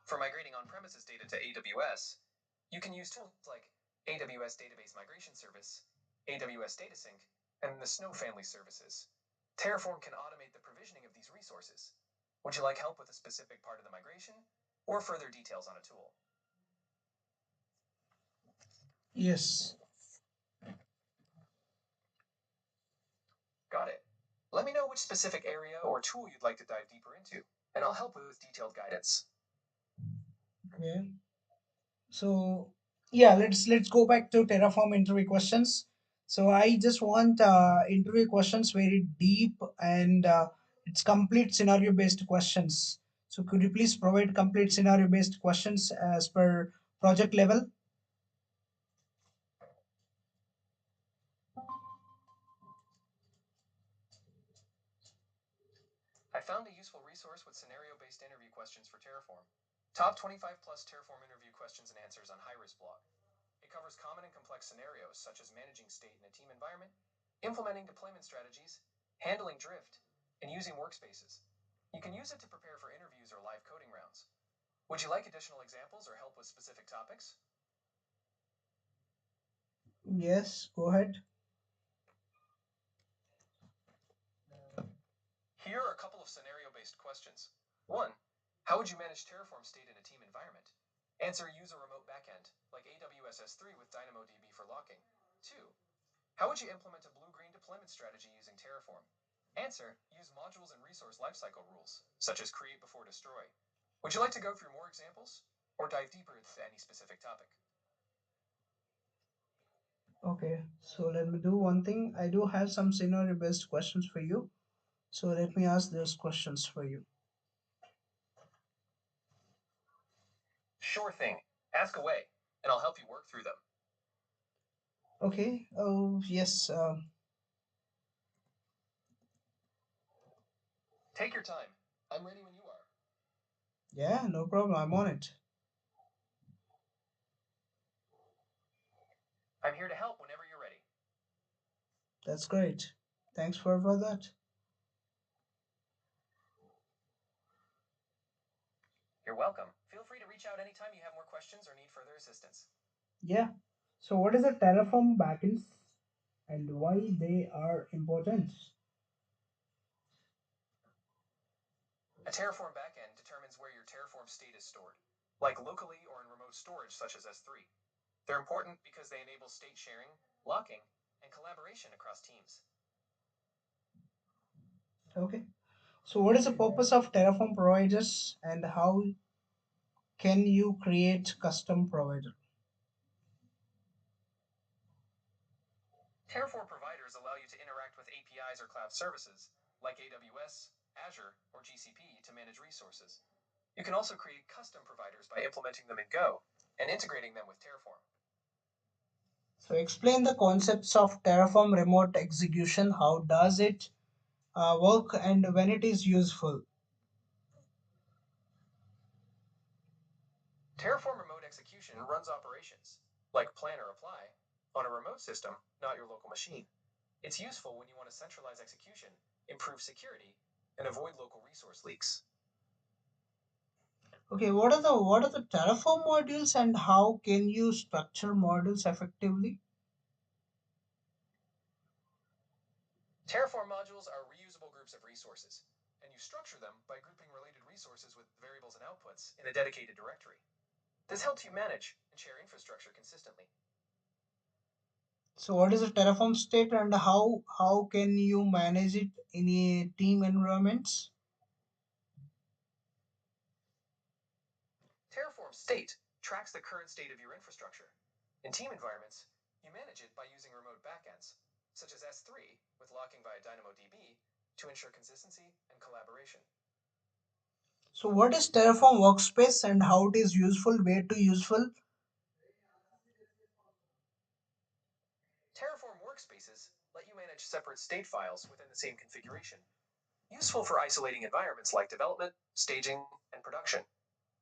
B: For migrating on-premises data to AWS, you can use tools like AWS Database Migration Service, AWS DataSync, and the Snow family services. Terraform can automate the provisioning of these resources. Would you like help with a specific part of the migration or further details on a tool?
A: Yes.
B: Got it. Let me know which specific area or tool you'd like to dive deeper into, and I'll help with detailed guidance.
A: Okay. So yeah, let's go back to Terraform interview questions. So I just want interview questions very deep and it's complete scenario based questions. So could you please provide complete scenario based questions as per project level?
B: I found a useful resource with scenario-based interview questions for Terraform. Top 25 plus Terraform interview questions and answers on high-risk blog. It covers common and complex scenarios such as managing state in a team environment, implementing deployment strategies, handling drift, and using workspaces. You can use it to prepare for interviews or live coding rounds. Would you like additional examples or help with specific topics?
A: Yes, go ahead.
B: Here are a couple of scenario-based questions. 1. How would you manage Terraform state in a team environment? Answer: use a remote backend, like AWS S3 with DynamoDB for locking. 2. How would you implement a blue-green deployment strategy using Terraform? Answer: use modules and resource lifecycle rules, such as create before destroy. Would you like to go through more examples, or dive deeper into any specific topic?
A: Okay, so let me do one thing. I do have some scenario based questions for you. So let me ask those questions for you.
B: Sure thing. Ask away, and I'll help you work through them.
A: Okay. Oh yes.
B: Take your time. I'm ready when you are.
A: Yeah, no problem. I'm on it.
B: I'm here to help whenever you're ready.
A: That's great. Thanks for that.
B: You're welcome. Feel free to reach out anytime you have more questions or need further assistance.
A: Yeah. So what is a Terraform backends and why they are important?
B: A Terraform backend determines where your Terraform state is stored, like locally or in remote storage such as S3. They're important because they enable state sharing, locking, and collaboration across teams.
A: Okay. So what is the purpose of Terraform providers and how can you create custom provider?
B: Terraform providers allow you to interact with APIs or cloud services, like AWS, Azure, or GCP to manage resources. You can also create custom providers by implementing them in Go and integrating them with Terraform.
A: So explain the concepts of Terraform remote execution. How does it work and when it is useful?
B: Terraform remote execution runs operations, like plan or apply, on a remote system, not your local machine. It's useful when you want to centralize execution, improve security, and avoid local resource leaks.
A: Okay, what are the Terraform modules and how can you structure modules effectively?
B: Terraform modules are reusable groups of resources, and you structure them by grouping related resources with variables and outputs in a dedicated directory. This helps you manage and share infrastructure consistently.
A: So what is a Terraform state and how can you manage it in a team environments?
B: Terraform state tracks the current state of your infrastructure. In team environments, you manage it by using remote backends, such as S3 with locking via DynamoDB to ensure consistency and collaboration.
A: So what is Terraform workspace and how it is useful, way to useful?
B: Terraform workspaces let you manage separate state files within the same configuration, useful for isolating environments like development, staging, and production.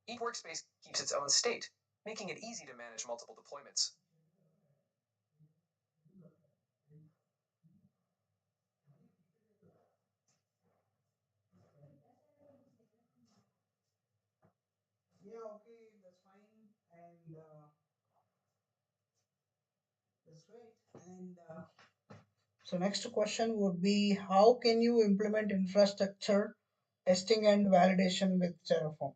B: Each workspace keeps its own state, making it easy to manage multiple deployments.
A: Yeah, okay, that's fine. And that's great. And so next question would be how can you implement infrastructure testing and validation with Terraform?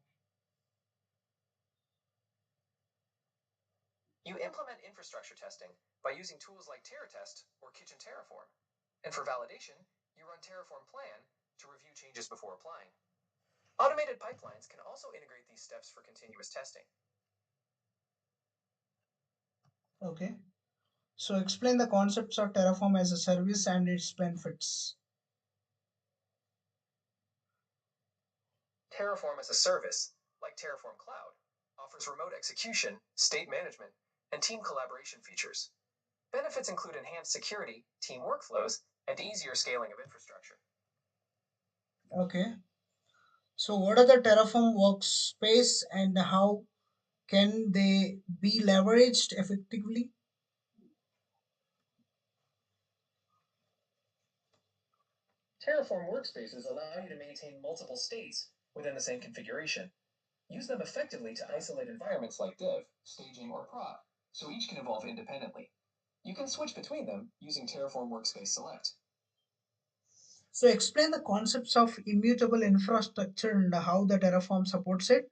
B: You implement infrastructure testing by using tools like TerraTest or Kitchen Terraform. And for validation, you run Terraform Plan to review changes before applying. Automated pipelines can also integrate these steps for continuous testing.
A: Okay. So explain the concepts of Terraform as a service and its benefits.
B: Terraform as a service, like Terraform Cloud, offers remote execution, state management, and team collaboration features. Benefits include enhanced security, team workflows, and easier scaling of infrastructure.
A: Okay. So what are the Terraform workspace and how can they be leveraged effectively?
B: Terraform workspaces allow you to maintain multiple states within the same configuration. Use them effectively to isolate environments like dev, staging, or prod, so each can evolve independently. You can switch between them using Terraform Workspace Select.
A: So explain the concepts of immutable infrastructure and how the Terraform supports it.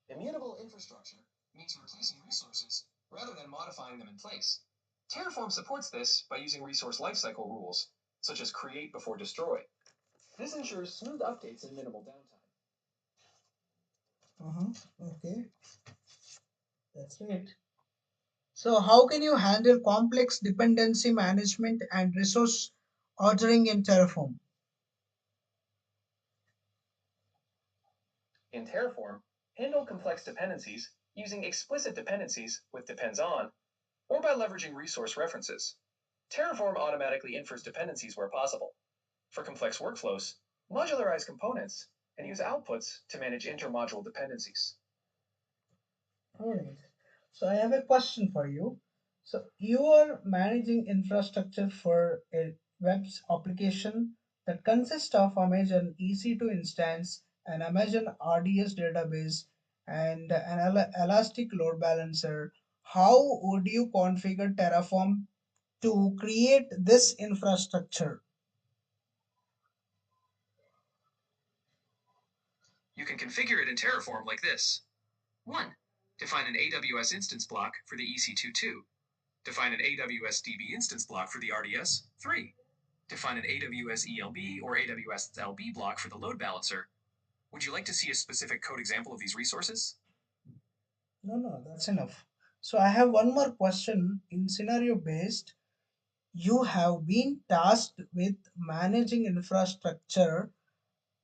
B: Immutable infrastructure means replacing resources rather than modifying them in place. Terraform supports this by using resource lifecycle rules, such as create before destroy. This ensures smooth updates and minimal downtime.
A: Okay, that's great. So how can you handle complex dependency management and resource ordering in Terraform?
B: In Terraform, handle complex dependencies using explicit dependencies with depends on, or by leveraging resource references. Terraform automatically infers dependencies where possible. For complex workflows, modularize components and use outputs to manage intermodule dependencies.
A: All right. So I have a question for you. So you are managing infrastructure for a web application that consists of Amazon EC2 instance, an Amazon RDS database, and an Elastic load balancer. How would you configure Terraform to create this infrastructure?
B: You can configure it in Terraform like this. 1. Define an AWS instance block for the EC2.2. Define an AWS DB instance block for the RDS. 3. Define an AWS ELB or AWS LB block for the load balancer. Would you like to see a specific code example of these resources?
A: No, that's enough. So I have one more question in scenario based. You have been tasked with managing infrastructure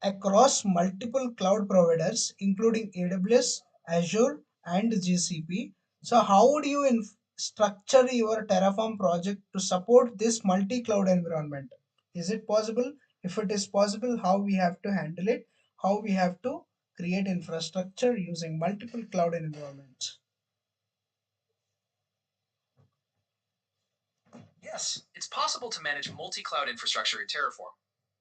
A: across multiple cloud providers, including AWS, Azure, and GCP. So, how would you structure your Terraform project to support this multi cloud environment? Is it possible? If it is possible, how we have to handle it? How we have to create infrastructure using multiple cloud environments?
B: Yes, it's possible to manage multi-cloud infrastructure in Terraform.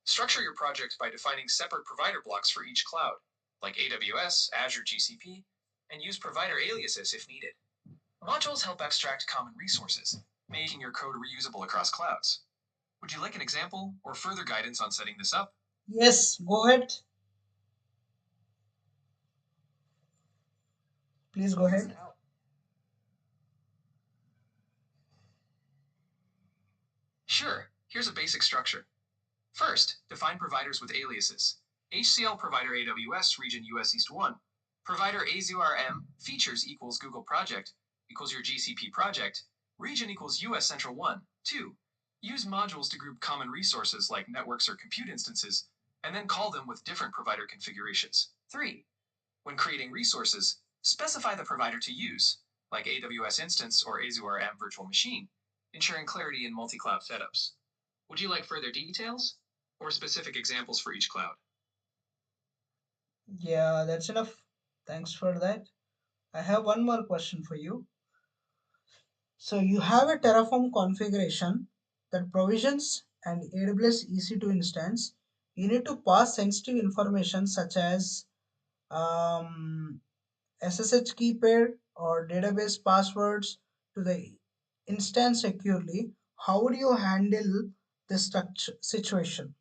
B: Structure your project by defining separate provider blocks for each cloud, like AWS, Azure, GCP, and use provider aliases if needed. Modules help abstract common resources, making your code reusable across clouds. Would you like an example or further guidance on setting this up?
A: Yes, go ahead. Please go ahead.
B: Sure, here's a basic structure. First, define providers with aliases. HCL provider AWS region US East 1. Provider AZURM features equals Google project equals your GCP project. Region equals US Central 1. 2. Use modules to group common resources like networks or compute instances, and then call them with different provider configurations. 3. When creating resources, specify the provider to use, like AWS instance or AZURM virtual machine, ensuring clarity in multi-cloud setups. Would you like further details or specific examples for each cloud?
A: Yeah, that's enough. Thanks for that. I have one more question for you. So you have a Terraform configuration that provisions an AWS EC2 instance. You need to pass sensitive information such as um, SSH key pair or database passwords to the instance securely. How would you handle this situation?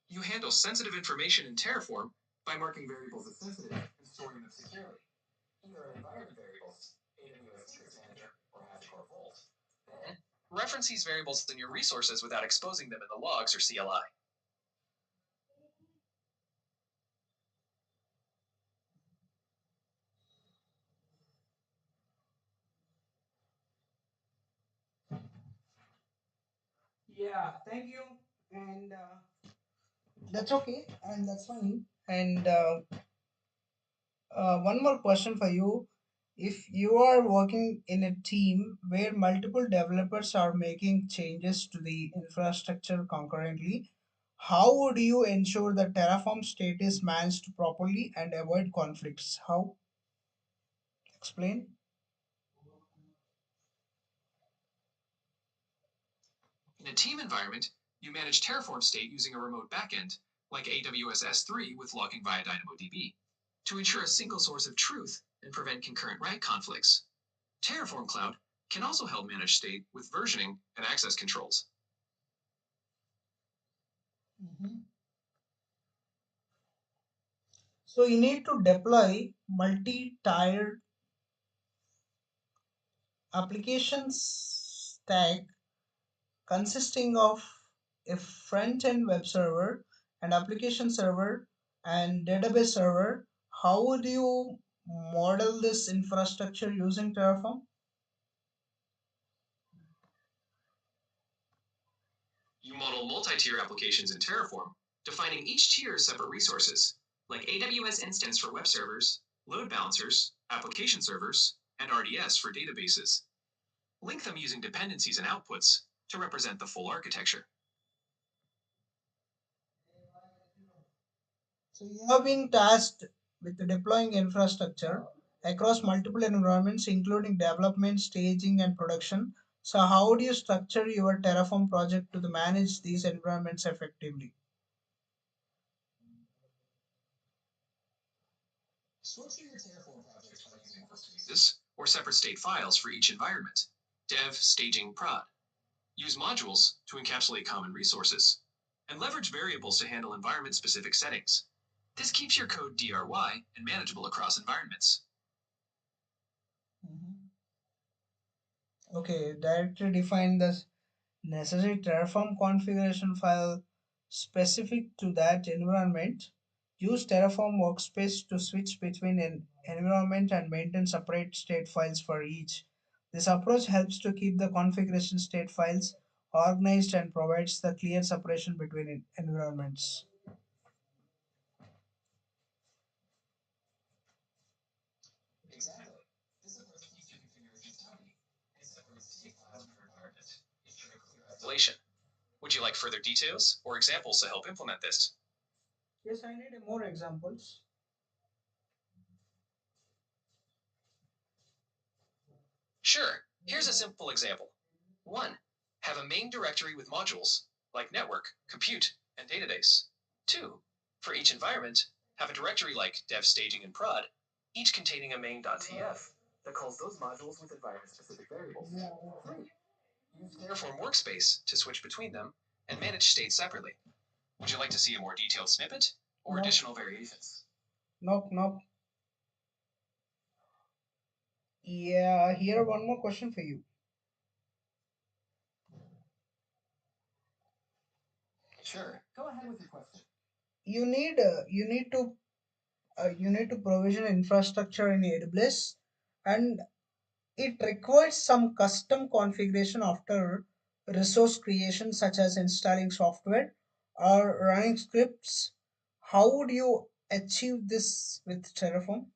B: You handle sensitive information in Terraform by marking variables as sensitive and storing them securely, either in environment variables, AWS Secrets Manager, or HashiCorp Vault. Then, reference these variables in your resources without exposing them in the logs or CLI.
A: Yeah, thank you. And that's okay, and that's fine. And one more question for you. If you are working in a team where multiple developers are making changes to the infrastructure concurrently, how would you ensure that Terraform state is managed properly and avoid conflicts? How? Explain.
B: In a team environment, you manage Terraform state using a remote backend, like AWS S3 with logging via DynamoDB, to ensure a single source of truth and prevent concurrent write conflicts. Terraform Cloud can also help manage state with versioning and access controls.
A: Mhm. So you need to deploy multi-tiered applications stack consisting of a front-end web server, an application server, and database server. How would you model this infrastructure using Terraform?
B: You model multi-tier applications in Terraform, defining each tier as separate resources, like AWS instance for web servers, load balancers, application servers, and RDS for databases. Link them using dependencies and outputs to represent the full architecture.
A: So you have been tasked with deploying infrastructure across multiple environments, including development, staging, and production. So how do you structure your Terraform project to manage these environments effectively?
B: Structure your Terraform projects by using workspaces or separate state files for each environment. Dev, staging, prod. Use modules to encapsulate common resources. And leverage variables to handle environment-specific settings. This keeps your code DRY and manageable across environments.
A: Mhm. Okay, directly define the necessary Terraform configuration file specific to that environment. Use Terraform workspace to switch between an environment and maintain separate state files for each. This approach helps to keep the configuration state files organized and provides the clear separation between environments.
B: Exactly. This approach keeps your configuration tidy and separates state files per environment, ensuring clear isolation. Would you like further details or examples to help implement this?
A: Yes, I need more examples.
B: Sure, here's a simple example. 1. Have a main directory with modules, like network, compute, and database. 2. For each environment, have a directory like dev, staging, and prod, each containing a main.tf. that calls those modules with environment-specific variables. 3. Use Terraform Workspace to switch between them and manage states separately. Would you like to see a more detailed snippet or
A: Nope.
B: additional variations?
A: Nope. Yeah, here one more question for you.
B: Sure. Go ahead with your question.
A: You need to provision infrastructure in AWS, and it requires some custom configuration after resource creation, such as installing software or running scripts. How would you achieve this with Terraform?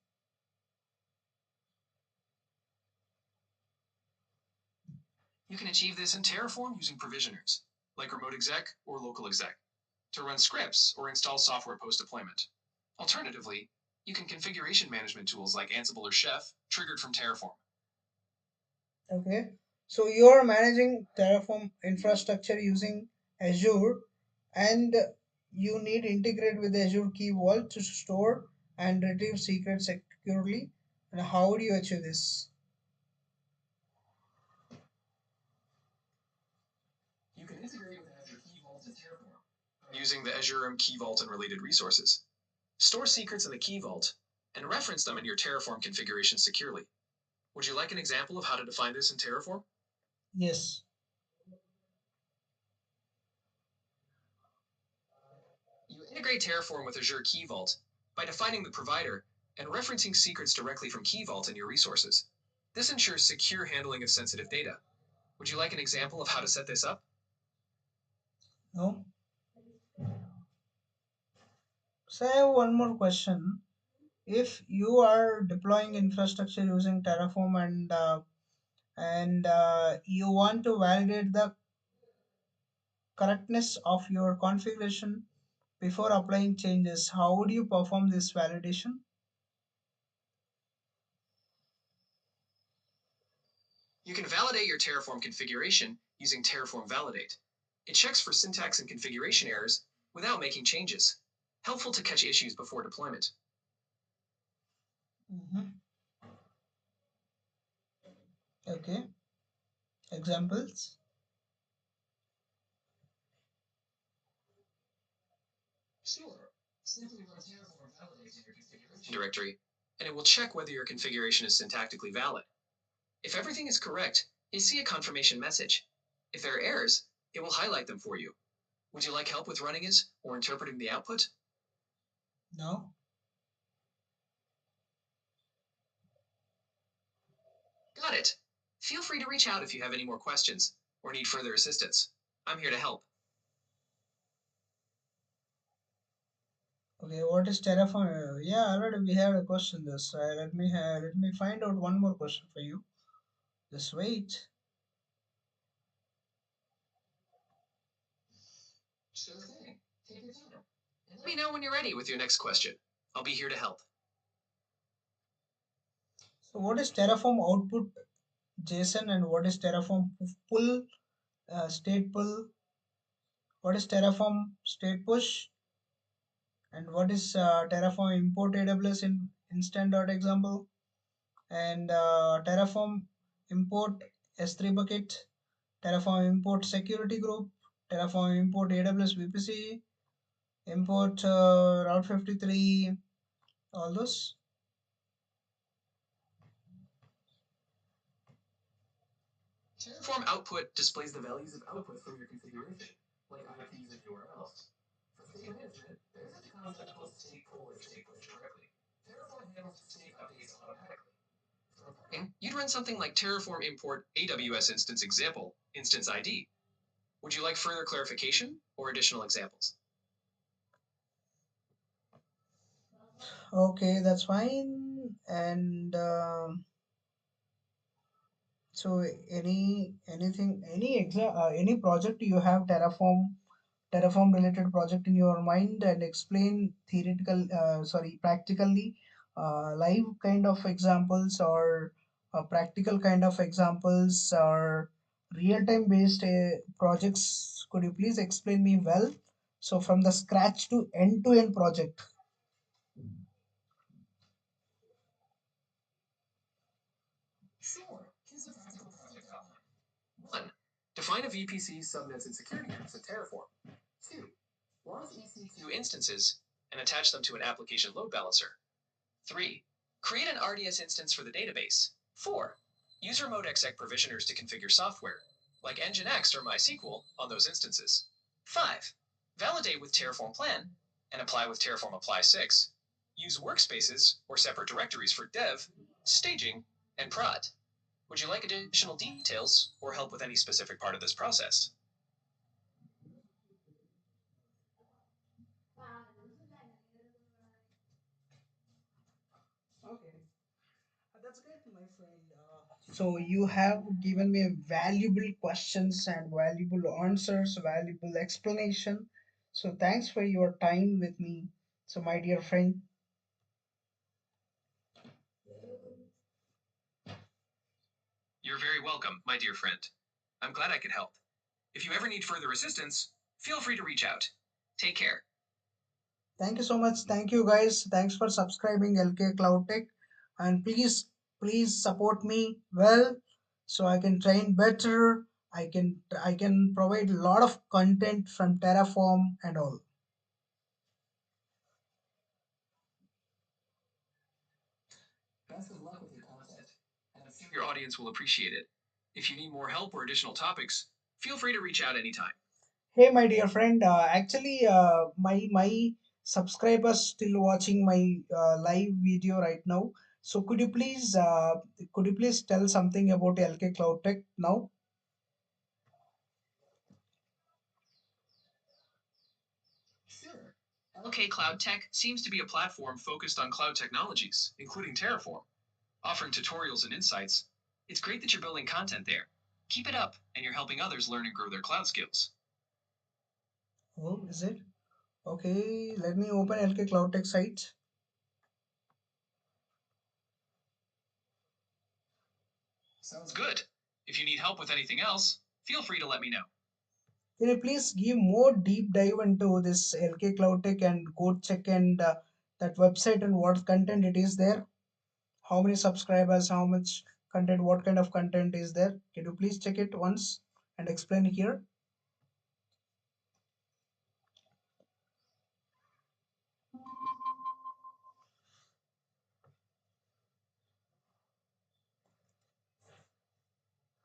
B: You can achieve this in Terraform using provisioners, like remote exec or local exec, to run scripts or install software post-deployment. Alternatively, you can configuration management tools like Ansible or Chef triggered from Terraform.
A: Okay, so you are managing Terraform infrastructure using Azure, and you need integrate with Azure Key Vault to store and retrieve secrets securely. And how do you achieve this?
B: You can integrate with Azure Key Vault and Terraform using the Azure Key Vault and related resources. Store secrets in the Key Vault and reference them in your Terraform configuration securely. Would you like an example of how to define this in Terraform?
A: Yes.
B: You integrate Terraform with Azure Key Vault by defining the provider and referencing secrets directly from Key Vault in your resources. This ensures secure handling of sensitive data. Would you like an example of how to set this up?
A: No. So I have one more question. If you are deploying infrastructure using Terraform, and you want to validate the correctness of your configuration before applying changes, how would you perform this validation?
B: You can validate your Terraform configuration using Terraform Validate. It checks for syntax and configuration errors without making changes. Helpful to catch issues before deployment.
A: Mhm. Okay. Examples?
B: Sure. Simply run Terraform Validate in your configuration directory, and it will check whether your configuration is syntactically valid. If everything is correct, you'll see a confirmation message. If there are errors, it will highlight them for you. Would you like help with running it or interpreting the output?
A: No.
B: Got it. Feel free to reach out if you have any more questions or need further assistance. I'm here to help.
A: Okay, what is Terraform? Yeah, already we had a question this. Let me find out one more question for you. Just wait.
B: Sure thing. Take your time. And let me know when you're ready with your next question. I'll be here to help.
A: So what is Terraform output JSON, and what is Terraform pull state pull? What is Terraform state push? And what is Terraform import AWS in instant.example? And Terraform import S3 bucket, Terraform import security group, Terraform import AWS VPC, import Route 53, all those.
B: Terraform output displays the values of output from your configuration, like IPs and URLs. For state management, there isn't a concept called state pull or state push directly. Terraform handles state updates automatically. For reporting, you'd run something like Terraform import AWS instance example, instance ID. Would you like further clarification or additional examples?
A: Okay, that's fine. And so any project you have Terraform related project in your mind, and explain practically live kind of examples, or practical kind of examples, or real time based projects. Could you please explain me well? So from the scratch to end project.
B: Sure, here's a practical project outline. 1. Define a VPC, subnets, and security groups in Terraform. 2. Launch EC2 instances and attach them to an application load balancer. 3. Create an RDS instance for the database. 4. Use remote exec provisioners to configure software, like Nginx or MySQL, on those instances. 5. Validate with Terraform Plan and apply with Terraform Apply 6. Use workspaces or separate directories for dev, staging, and prod. Would you like additional details or help with any specific part of this process?
A: Okay. That's great, my friend. So you have given me valuable questions and valuable answers, valuable explanation. So thanks for your time with me. So my dear friend,
B: You're very welcome, my dear friend. I'm glad I could help. If you ever need further assistance, feel free to reach out. Take care.
A: thank you so much. Thank you guys. Thanks for subscribing LK Cloud Tech, and please support me well so I can train better. I can provide a lot of content from Terraform and all.
B: Best of luck with your content, and I'm sure your audience will appreciate it. If you need more help or additional topics, feel free to reach out anytime.
A: Hey, my dear friend. Actually, my subscribers still watching my live video right now. So could you please tell something about LK Cloud Tech now?
B: Sure. LKCloudTech seems to be a platform focused on cloud technologies, including Terraform, offering tutorials and insights. It's great that you're building content there. Keep it up, and you're helping others learn and grow their cloud skills.
A: Oh, is it? Okay, let me open LK Cloud Tech site.
B: Sounds good. If you need help with anything else, feel free to let me know.
A: Can you please give more deep dive into this LK Cloud Tech and go check and that website and what content it is there? How many subscribers, how much content, what kind of content is there? Can you please check it once and explain here?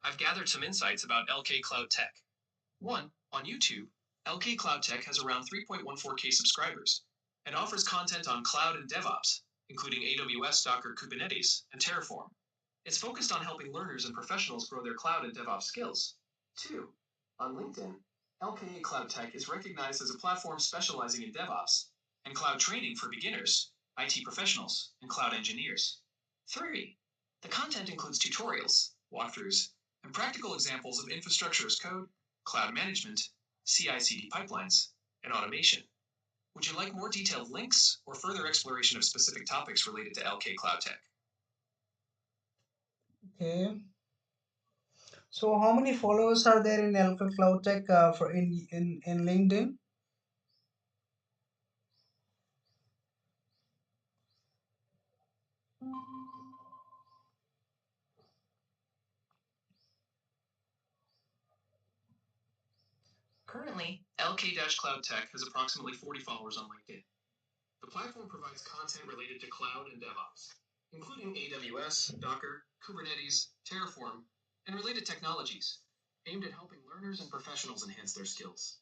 B: I've gathered some insights about LKCloudTech. 1. On YouTube, LKCloudTech has around 3.14K subscribers and offers content on cloud and DevOps, including AWS Docker Kubernetes and Terraform. It's focused on helping learners and professionals grow their cloud and DevOps skills. 2. On LinkedIn, LKA Cloud Tech is recognized as a platform specializing in DevOps and cloud training for beginners, IT professionals, and cloud engineers. 3. The content includes tutorials, walkthroughs, and practical examples of infrastructure as code, cloud management, CI/CD pipelines, and automation. Would you like more detailed links or further exploration of specific topics related to LK Cloud Tech?
A: Okay. So how many followers are there in LK Cloud Tech for in LinkedIn?
B: Currently, LK-Cloud Tech has approximately 40 followers on LinkedIn. The platform provides content related to cloud and DevOps, including AWS, Docker, Kubernetes, Terraform, and related technologies, aimed at helping learners and professionals enhance their skills.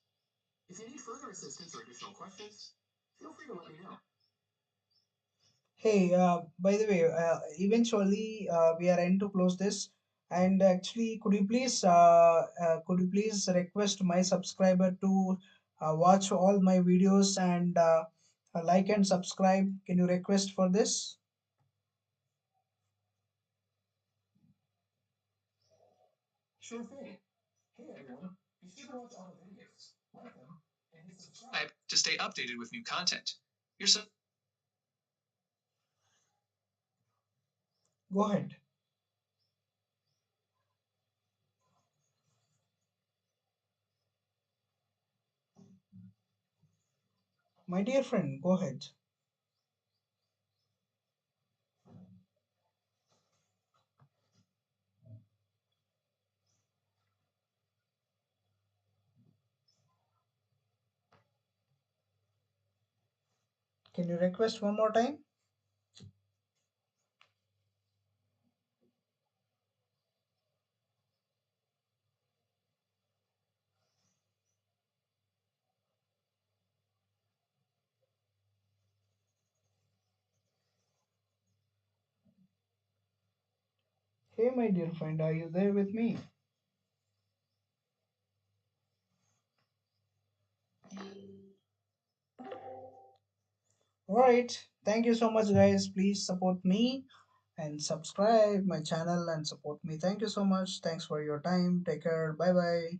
B: If you need further assistance or additional questions, feel free to let me know.
A: Hey, by the way, eventually we are in to close this. And actually, could you please request my subscriber to watch all my videos and like and subscribe? Can you request for this?
B: Sure thing. Hey everyone, be sure to watch all the videos, like them, and hit subscribe to stay updated with new content. You're so
A: Go ahead, my dear friend. Go ahead. Can you request one more time? Hey, my dear friend, are you there with me? Alright, thank you so much, guys. Please support me and subscribe my channel and support me. Thank you so much. Thanks for your time. Take care. Bye bye.